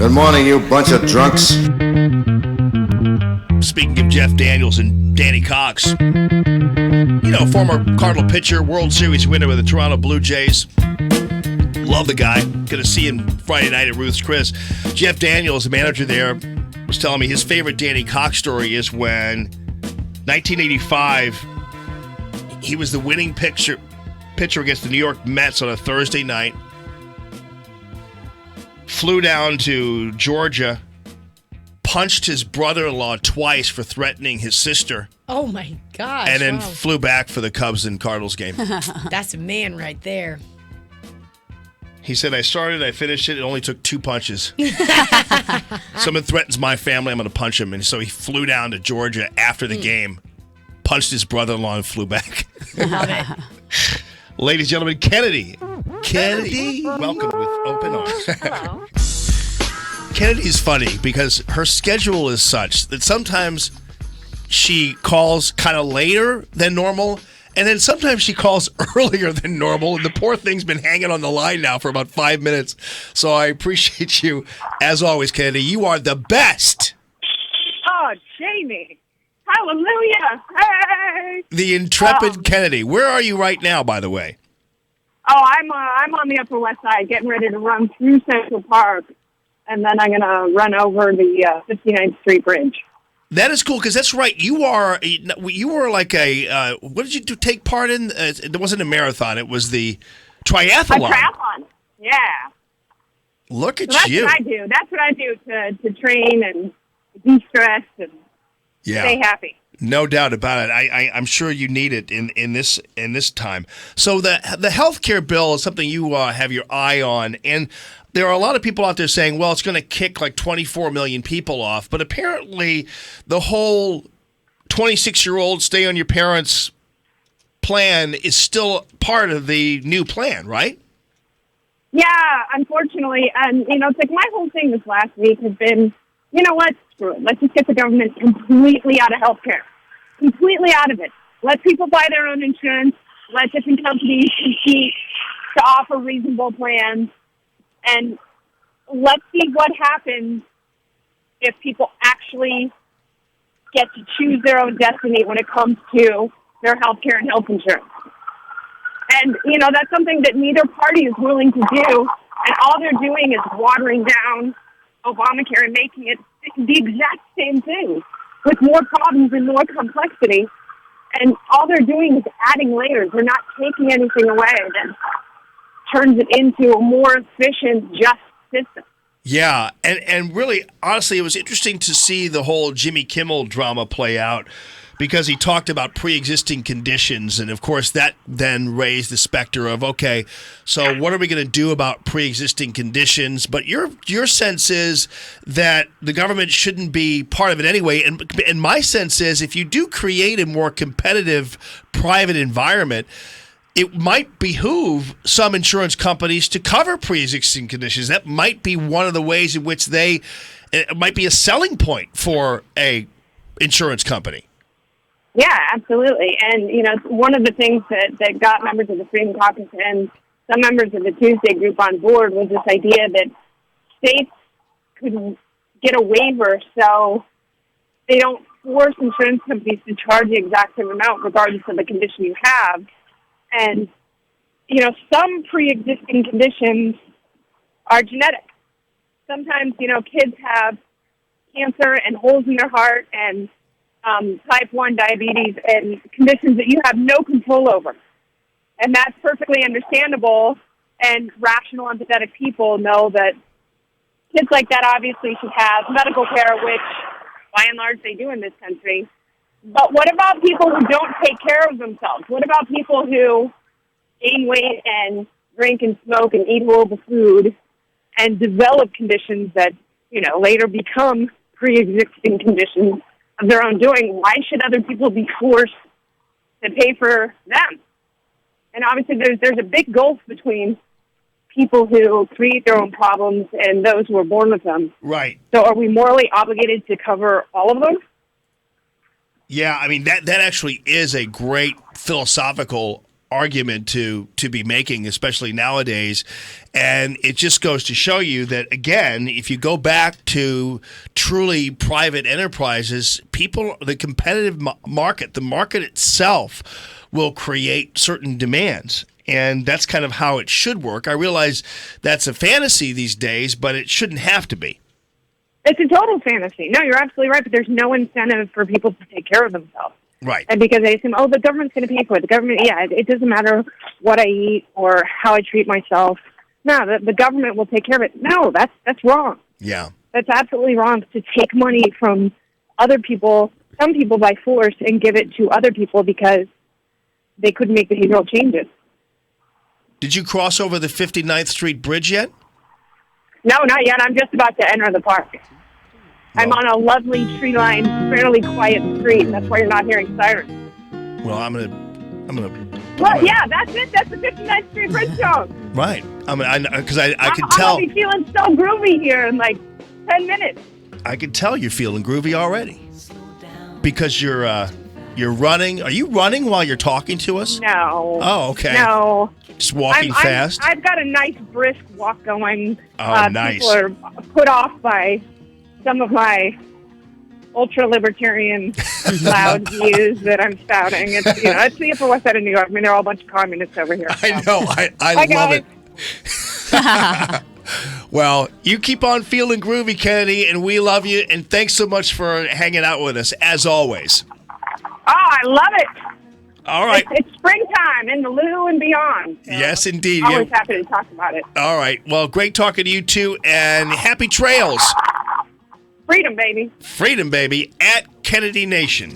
Good morning, you bunch of drunks. Speaking of Jeff Daniels and Danny Cox, former Cardinal pitcher, World Series winner with the Toronto Blue Jays. Love the guy. Going to see him Friday night at Ruth's Chris. Jeff Daniels, the manager there, was telling me his favorite Danny Cox story is when 1985, he was the winning pitcher against the New York Mets on a Thursday night. Flew down to Georgia, punched his brother-in-law twice for threatening his sister. Oh, my gosh. And then flew back for the Cubs and Cardinals game. That's a man right there. He said, I finished it. It only took 2 punches. Someone threatens my family, I'm going to punch him. And so he flew down to Georgia after the game, punched his brother-in-law, and flew back. Love it. Ladies and gentlemen, Kennedy. Kennedy, welcome with open arms. Hello. Kennedy's funny because her schedule is such that sometimes she calls kind of later than normal, and then sometimes she calls earlier than normal, and the poor thing's been hanging on the line now for about 5 minutes. So I appreciate you, as always, Kennedy. You are the best. Oh, Jamie. Hallelujah. Hey. The intrepid Kennedy. Where are you right now, by the way? Oh, I'm on the Upper West Side getting ready to run through Central Park, and then I'm going to run over the 59th Street Bridge. That is cool because that's right. You were like a what did you take part in? It wasn't a marathon. It was the triathlon. A triathlon. Yeah. Look at So that's you. what I do. That's what I do to train and de-stress and stay happy. No doubt about it. I'm sure you need it in this time. So the healthcare bill is something you have your eye on, and there are a lot of people out there saying, well, it's going to kick like 24 million people off, but apparently the whole 26-year-old stay on your parents' plan is still part of the new plan, right? Yeah, unfortunately. And, it's like my whole thing this last week has been, you know what, screw it. Let's just get the government completely out of healthcare. Completely out of it. Let people buy their own insurance. Let different companies compete to offer reasonable plans. And let's see what happens if people actually get to choose their own destiny when it comes to their health care and health insurance. And, that's something that neither party is willing to do. And all they're doing is watering down Obamacare and making it the exact same thing with more problems and more complexity. And all they're doing is adding layers. They're not taking anything away that turns it into a more efficient, just system. Yeah, and really, honestly, it was interesting to see the whole Jimmy Kimmel drama play out because he talked about pre-existing conditions, and of course that then raised the specter of, okay, so what are we going to do about pre-existing conditions? But your sense is that the government shouldn't be part of it anyway, and my sense is if you do create a more competitive private environment, it might behoove some insurance companies to cover pre-existing conditions. That might be one of the ways in which it might be a selling point for a insurance company. Yeah, absolutely. And, one of the things that got members of the Freedom Caucus and some members of the Tuesday group on board was this idea that states could get a waiver so they don't force insurance companies to charge the exact same amount regardless of the condition you have. And, some pre-existing conditions are genetic. Sometimes, kids have cancer and holes in their heart and type 1 diabetes and conditions that you have no control over. And that's perfectly understandable, and rational, empathetic people know that kids like that obviously should have medical care, which, by and large, they do in this country. But what about people who don't take care of themselves? What about people who gain weight and drink and smoke and eat horrible food and develop conditions that, later become pre-existing conditions of their own doing? Why should other people be forced to pay for them? And obviously there's a big gulf between people who create their own problems and those who are born with them. Right. So are we morally obligated to cover all of them? Yeah, I mean, that actually is a great philosophical argument to be making, especially nowadays. And it just goes to show you that, again, if you go back to truly private enterprises, the competitive market, the market itself will create certain demands. And that's kind of how it should work. I realize that's a fantasy these days, but it shouldn't have to be. It's a total fantasy. No, you're absolutely right, but there's no incentive for people to take care of themselves. Right. And because they assume, the government's going to pay for it. The government, it doesn't matter what I eat or how I treat myself. No, the government will take care of it. No, that's wrong. Yeah. That's absolutely wrong to take money from other people, some people by force, and give it to other people because they couldn't make behavioral changes. Did you cross over the 59th Street Bridge yet? No, not yet. I'm just about to enter the park. I'm on a lovely tree-lined, fairly quiet street, and that's why you're not hearing sirens. Well, I'm gonna. Well, yeah, that's it. That's the 59th Street Bridge song. Right. Because I can I'm tell. going to be feeling so groovy here in like 10 minutes. I can tell you're feeling groovy already. Because you're running. Are you running while you're talking to us? No. Oh, okay. No. Just walking fast? I've got a nice brisk walk going. Oh, nice. People are put off by some of my ultra-libertarian loud views that I'm spouting. It's it's the Upper West Side of New York. I mean, they're all a bunch of communists over here. I know. I love it. Well, you keep on feeling groovy, Kennedy, and we love you. And thanks so much for hanging out with us, as always. Oh, I love it. All right. It's springtime in the Lou and beyond. So Yes, indeed. Always happy to talk about it. All right. Well, great talking to you, too, and happy trails. Freedom, baby. Freedom, baby, at Kennedy Nation.